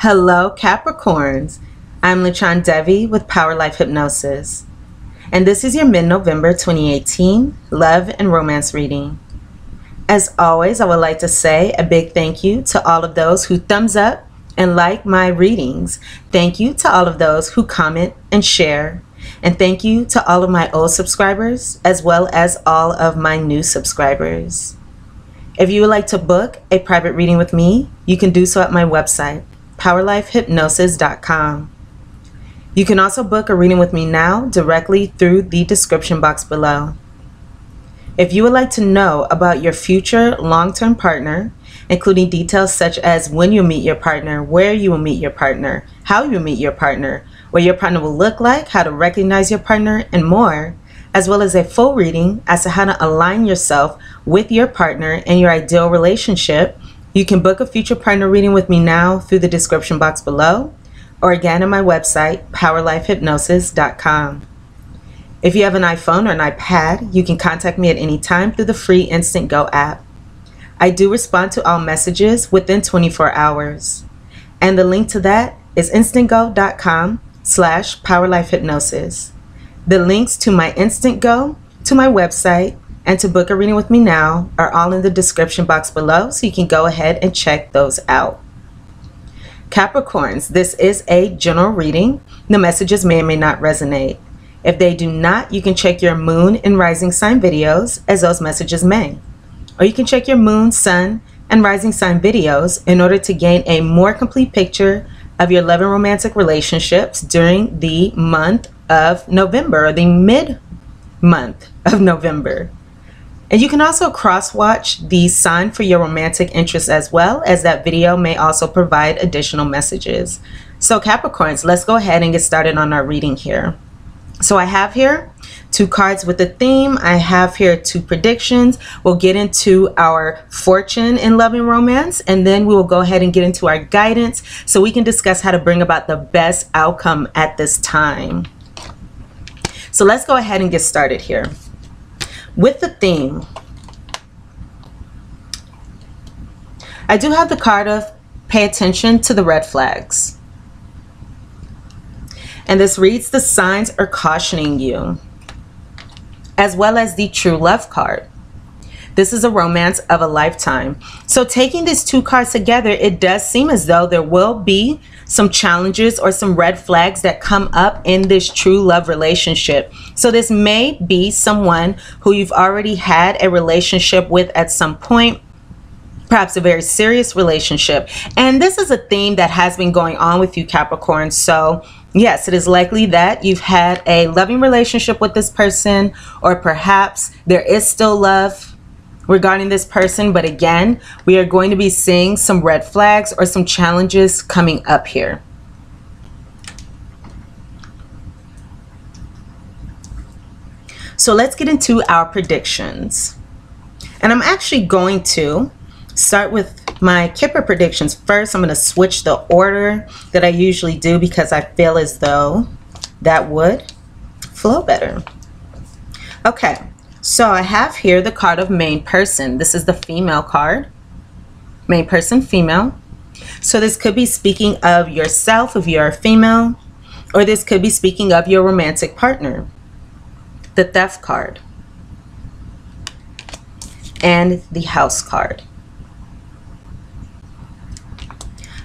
Hello, Capricorns. I'm Lachan Devi with Power Life Hypnosis, and this is your mid-November 2018 love and romance reading. As always, I would like to say a big thank you to all of those who thumbs up and like my readings. Thank you to all of those who comment and share. And thank you to all of my old subscribers as well as all of my new subscribers. If you would like to book a private reading with me, you can do so at my website, POWERLIFEHYPNOSIS.com. You can also book a reading with me now directly through the description box below. If you would like to know about your future long-term partner, including details such as when you'll meet your partner, where you will meet your partner, how you'll meet your partner, what your partner will look like, how to recognize your partner, and more, as well as a full reading as to how to align yourself with your partner and your ideal relationship, you can book a future partner reading with me now through the description box below, or again on my website, POWERLIFEHYPNOSIS.com. If you have an iPhone or an iPad, you can contact me at any time through the free Instant Go app. I do respond to all messages within 24 hours. And the link to that is instantgo.com/PowerLifeHypnosis. The links to my Instant Go, to my website, and to book a reading with me now are all in the description box below, so you can go ahead and check those out. Capricorns, this is a general reading. The messages may or may not resonate. If they do not, you can check your moon and rising sign videos, as those messages may. Or you can check your moon, sun, and rising sign videos in order to gain a more complete picture of your love and romantic relationships during the month of November, or the mid-month of November. And you can also cross-watch the sign for your romantic interest as well, as that video may also provide additional messages. So Capricorns, let's go ahead and get started on our reading here. So I have here 2 cards with a theme. I have here 2 predictions. We'll get into our fortune in love and romance, and then we will go ahead and get into our guidance so we can discuss how to bring about the best outcome at this time. So let's go ahead and get started here. With the theme, I do have the card of pay attention to the red flags. And this reads, the signs are cautioning you, as well as the true love card. This is a romance of a lifetime. So taking these 2 cards together, it does seem as though there will be some challenges or some red flags that come up in this true love relationship. So this may be someone who you've already had a relationship with at some point, perhaps a very serious relationship. And this is a theme that has been going on with you, Capricorn. So yes, it is likely that you've had a loving relationship with this person, or perhaps there is still love regarding this person. But again, we are going to be seeing some red flags or some challenges coming up here. So let's get into our predictions. And I'm actually going to start with my Kipper predictions first. I'm going to switch the order that I usually do because I feel as though that would flow better. Okay, so I have here the card of main person. This is the female card. Main person, female. So this could be speaking of yourself if you're a female, or this could be speaking of your romantic partner. The theft card and the house card.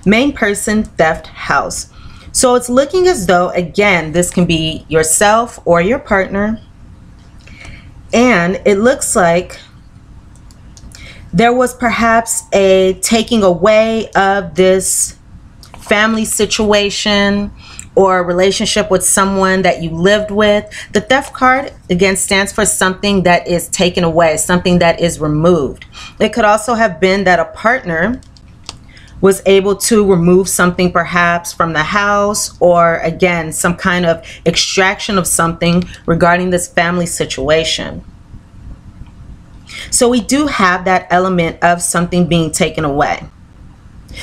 Main person, theft, house. So it's looking as though, again, this can be yourself or your partner. And it looks like there was perhaps a taking away of this family situation or a relationship with someone that you lived with. The theft card, again, stands for something that is taken away, something that is removed. It could also have been that a partner was able to remove something perhaps from the house, or again, some kind of extraction of something regarding this family situation. So we do have that element of something being taken away.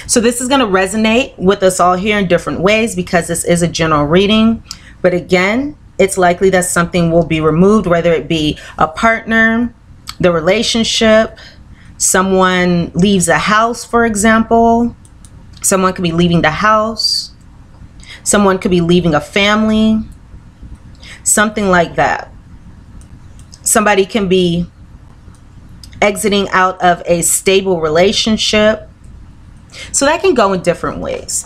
So this is going to resonate with us all here in different ways because this is a general reading. But again, it's likely that something will be removed, whether it be a partner, the relationship, someone leaves a house, for example, Someone could be leaving the house. Someone could be leaving a family. Something like that. Somebody can be exiting out of a stable relationship. So that can go in different ways.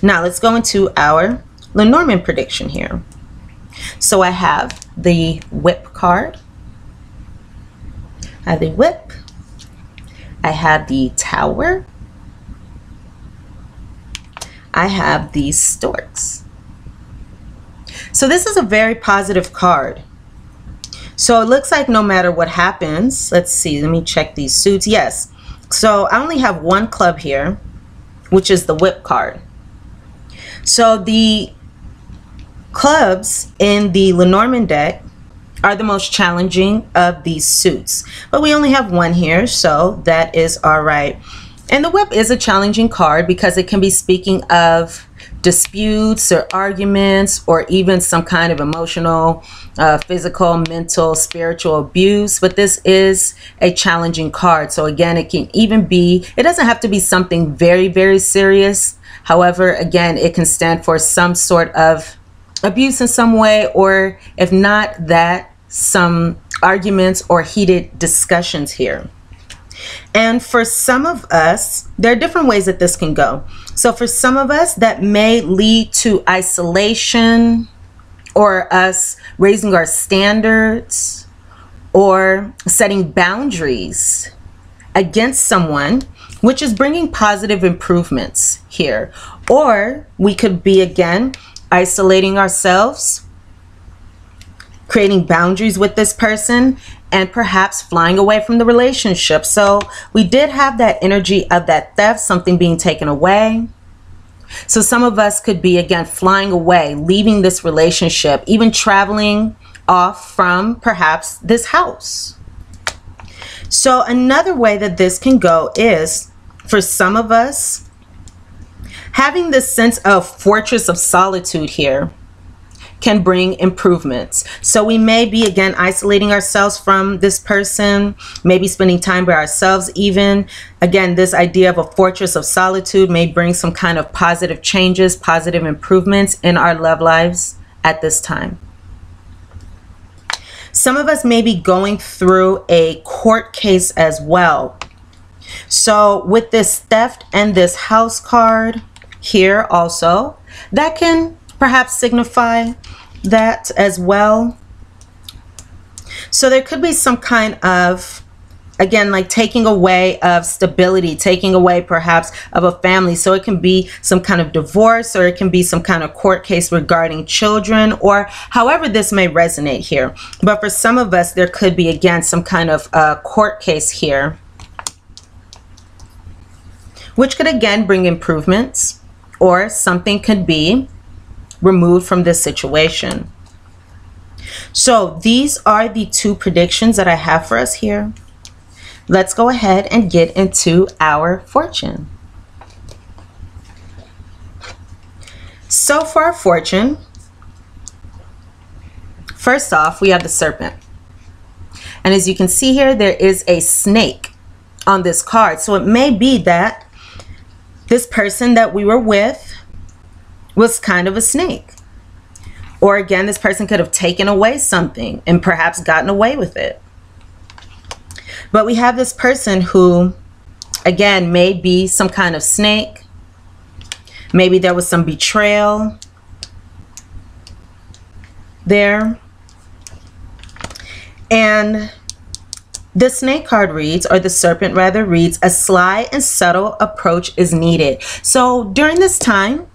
Now let's go into our Lenormand prediction here. So I have the Whip card. I have the Whip. I have the Tower. I have the Storks. So this is a very positive card. So it looks like no matter what happens, let's see, let me check these suits. Yes. So I only have one club here, which is the Whip card. So the clubs in the Lenormand deck are the most challenging of these suits, but we only have one here, so that is all right. And the Whip is a challenging card because it can be speaking of disputes or arguments, or even some kind of emotional, physical, mental, spiritual abuse. But this is a challenging card. So again, it can even be, it doesn't have to be something very, very serious. However, again, it can stand for some sort of abuse in some way, or if not that, some arguments or heated discussions here. And for some of us, there are different ways that this can go. So for some of us, that may lead to isolation, or us raising our standards, or setting boundaries against someone, which is bringing positive improvements here. Or we could be, again, isolating ourselves, creating boundaries with this person, and perhaps flying away from the relationship. So we did have that energy of that theft, something being taken away. So some of us could be, again, flying away, leaving this relationship, even traveling off from perhaps this house. So another way that this can go is, for some of us, having this sense of fortress of solitude here can bring improvements. So we may be, again, isolating ourselves from this person, maybe spending time by ourselves even. Again, this idea of a fortress of solitude may bring some kind of positive changes, positive improvements in our love lives at this time. Some of us may be going through a court case as well. So with this theft and this house card here also, that can perhaps signify that as well. So there could be some kind of, again, like taking away of stability, taking away perhaps of a family. So it can be some kind of divorce, or it can be some kind of court case regarding children, or however this may resonate here. But for some of us, there could be, again, some kind of court case here, which could again bring improvements, or something could be removed from this situation. So these are the two predictions that I have for us here. Let's go ahead and get into our fortune. So for our fortune, first off, we have the Serpent. And as you can see here, there is a snake on this card. So it may be that this person that we were with was kind of a snake. Or again, this person could have taken away something and perhaps gotten away with it. But we have this person who, again, may be some kind of snake. Maybe there was some betrayal there. And the snake card reads, or the Serpent rather reads, a sly and subtle approach is needed. So during this time,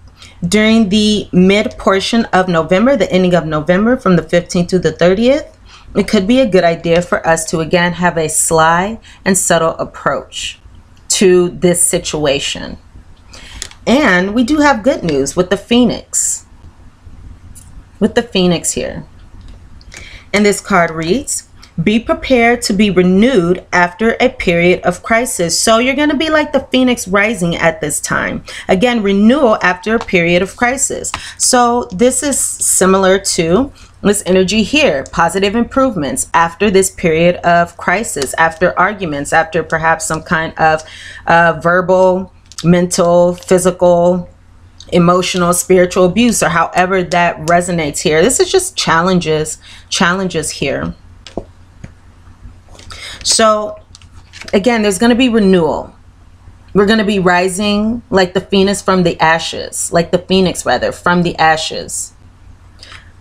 during the mid portion of November, the ending of November from the 15th to the 30th, it could be a good idea for us to again have a sly and subtle approach to this situation. And we do have good news with the Phoenix. With the Phoenix here. And this card reads, be prepared to be renewed after a period of crisis. So you're going to be like the Phoenix rising at this time. Again, renewal after a period of crisis. So this is similar to this energy here. Positive improvements after this period of crisis, after arguments, after perhaps some kind of verbal mental, physical, emotional, spiritual abuse, or however that resonates here. This is just challenges here. So again, there's going to be renewal. We're going to be rising like the phoenix from the ashes, like the phoenix rather, from the ashes.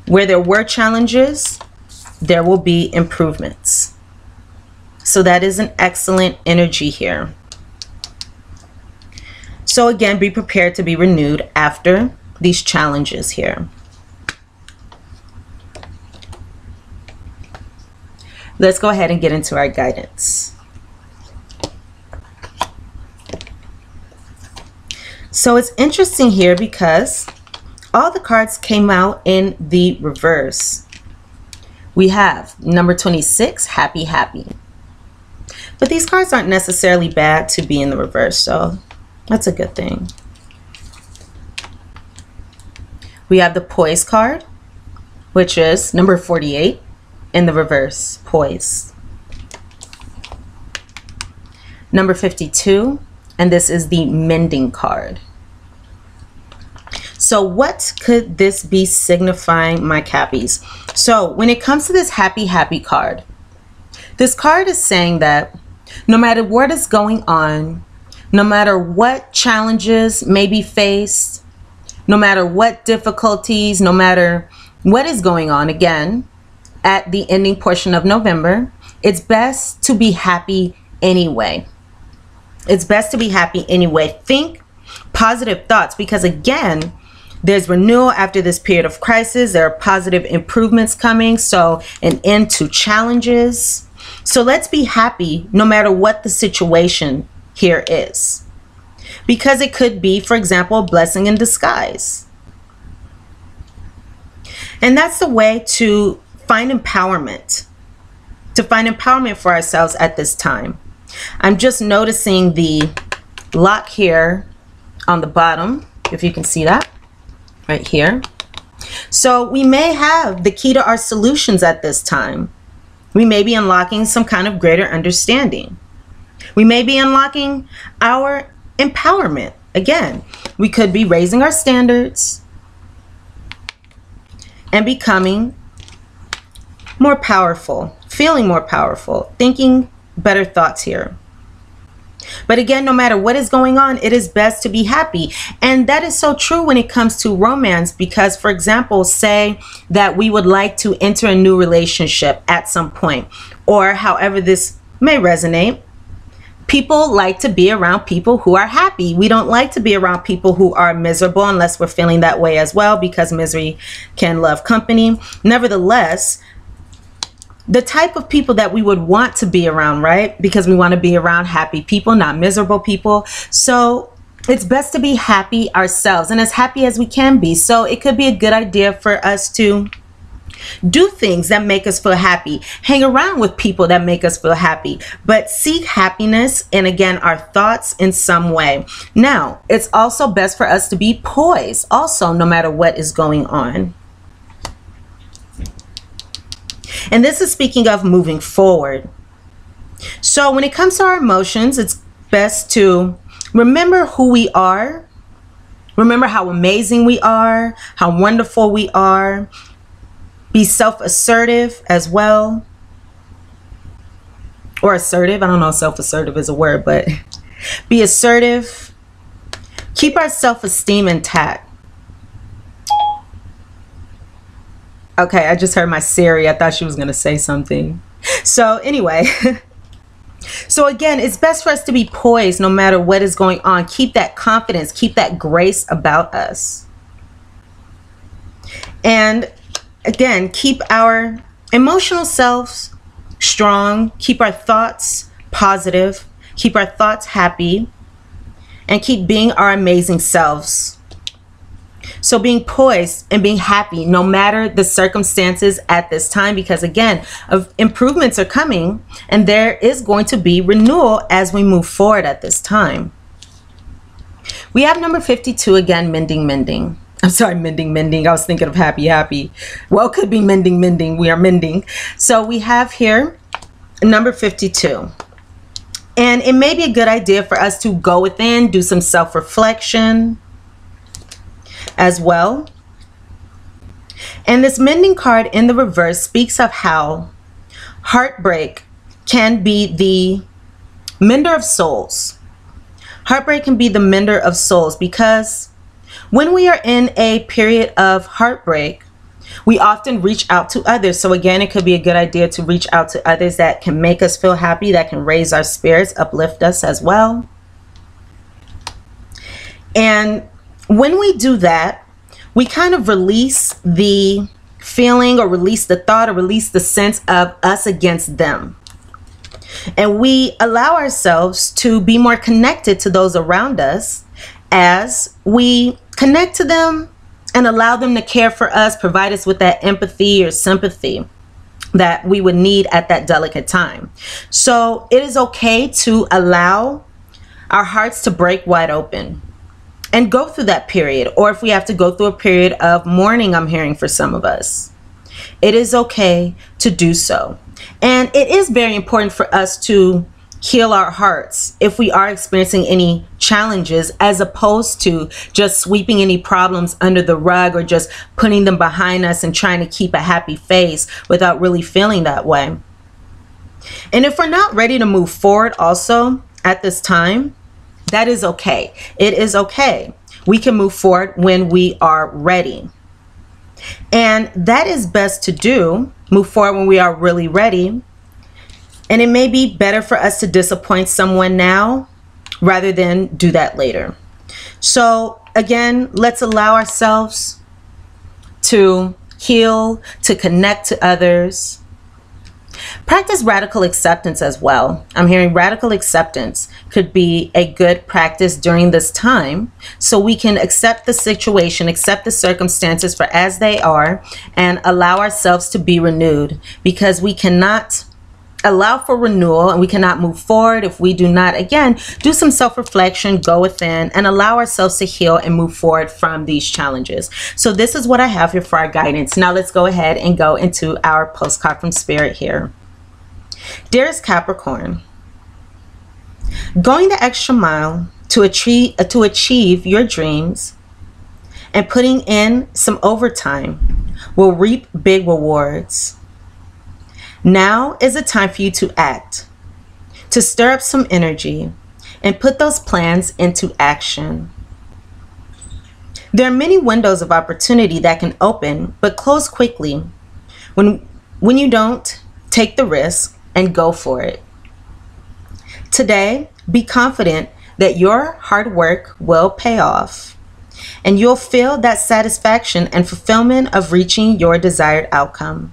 Where there were challenges, there will be improvements. So that is an excellent energy here. So again, be prepared to be renewed after these challenges here. Let's go ahead and get into our guidance. So it's interesting here because all the cards came out in the reverse. We have number 26, happy, happy. But these cards aren't necessarily bad to be in the reverse, so that's a good thing. We have the poise card, which is number 48 in the reverse, poise. Number 52, and this is the mending card. So what could this be signifying, my Cappies? So when it comes to this happy, happy card, this card is saying that no matter what is going on, no matter what challenges may be faced, no matter what difficulties, no matter what is going on, again, at the ending portion of November, it's best to be happy anyway. It's best to be happy anyway. Think positive thoughts, because again, there's renewal after this period of crisis. There are positive improvements coming. So an end to challenges. So let's be happy no matter what the situation here is. Because it could be, for example, a blessing in disguise. And that's the way to find empowerment. To find empowerment for ourselves at this time. I'm just noticing the lock here on the bottom, if you can see that. Right here. So we may have the key to our solutions at this time. We may be unlocking some kind of greater understanding. We may be unlocking our empowerment. Again, we could be raising our standards and becoming more powerful, feeling more powerful, thinking better thoughts here. But again, no matter what is going on, it is best to be happy. And that is so true when it comes to romance, because, for example, say that we would like to enter a new relationship at some point, or however this may resonate. People like to be around people who are happy. We don't like to be around people who are miserable unless we're feeling that way as well, because misery can love company. Nevertheless, the type of people that we would want to be around, right? Because we want to be around happy people, not miserable people. So it's best to be happy ourselves and as happy as we can be. So it could be a good idea for us to do things that make us feel happy, hang around with people that make us feel happy, but seek happiness and again, our thoughts in some way. Now, it's also best for us to be poised also, no matter what is going on. And this is speaking of moving forward. So when it comes to our emotions, it's best to remember who we are. Remember how amazing we are, how wonderful we are. Be self-assertive as well. Or assertive. I don't know if self-assertive is a word, but be assertive. Keep our self-esteem intact. Okay, I just heard my Siri. I thought she was going to say something. So anyway, so again, it's best for us to be poised no matter what is going on. Keep that confidence, keep that grace about us. And again, keep our emotional selves strong, keep our thoughts positive, keep our thoughts happy, and keep being our amazing selves. So being poised and being happy no matter the circumstances at this time, because again, improvements are coming and there is going to be renewal as we move forward at this time. We have number 52 again, mending, mending. I'm sorry, mending, mending. I was thinking of happy, happy. Well, it could be mending, mending. We are mending. So we have here number 52. And it may be a good idea for us to go within, do some self-reflection as well. And this mending card in the reverse speaks of how heartbreak can be the mender of souls. Heartbreak can be the mender of souls, because when we are in a period of heartbreak, we often reach out to others. So again, it could be a good idea to reach out to others that can make us feel happy, that can raise our spirits, uplift us as well. And when we do that, we kind of release the feeling, or release the thought, or release the sense of us against them. And we allow ourselves to be more connected to those around us as we connect to them and allow them to care for us, provide us with that empathy or sympathy that we would need at that delicate time. So it is okay to allow our hearts to break wide open and go through that period. Or if we have to go through a period of mourning, I'm hearing for some of us, it is okay to do so. And it is very important for us to heal our hearts if we are experiencing any challenges, as opposed to just sweeping any problems under the rug, or just putting them behind us and trying to keep a happy face without really feeling that way. And if we're not ready to move forward also at this time, that is okay. It is okay. We can move forward when we are ready. And that is best to do, move forward when we are really ready. And it may be better for us to disappoint someone now rather than do that later. So again, let's allow ourselves to heal, to connect to others. Practice radical acceptance as well. I'm hearing radical acceptance could be a good practice during this time, so we can accept the situation, accept the circumstances for as they are, and allow ourselves to be renewed, because we cannot allow for renewal and we cannot move forward if we do not, again, do some self-reflection, go within, and allow ourselves to heal and move forward from these challenges. So this is what I have here for our guidance. Now let's go ahead and go into our postcard from Spirit here. Dearest Capricorn, going the extra mile to achieve your dreams and putting in some overtime will reap big rewards. Now is the time for you to act, to stir up some energy and put those plans into action. There are many windows of opportunity that can open but close quickly when you don't take the risk and go for it. Today, be confident that your hard work will pay off, and you'll feel that satisfaction and fulfillment of reaching your desired outcome.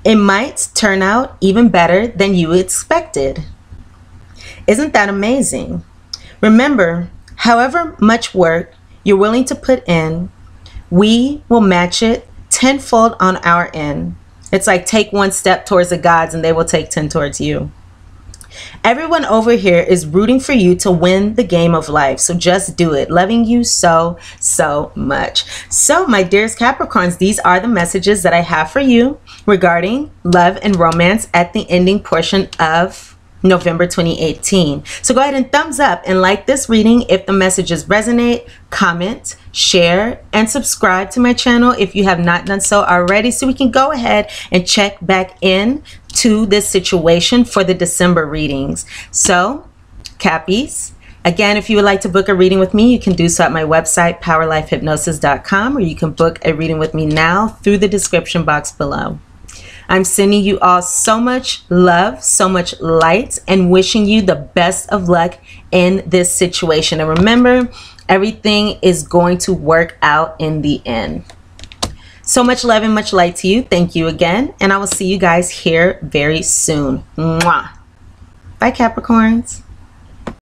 It might turn out even better than you expected. Isn't that amazing? Remember, however much work you're willing to put in, we will match it tenfold on our end. It's like take one step towards the gods and they will take 10 towards you. Everyone over here is rooting for you to win the game of life. So just do it. Loving you so, so much. So my dearest Capricorns, these are the messages that I have for you regarding love and romance at the ending portion of November 2018. So go ahead and thumbs up and like this reading if the messages resonate, comment, share, and subscribe to my channel if you have not done so already, so we can go ahead and check back in to this situation for the December readings. So Cappies, again, if you would like to book a reading with me, you can do so at my website, POWERLIFEHYPNOSIS.com, or you can book a reading with me now through the description box below. I'm sending you all so much love, so much light, and wishing you the best of luck in this situation. And remember, everything is going to work out in the end. So much love and much light to you. Thank you again. And I will see you guys here very soon. Mwah. Bye, Capricorns.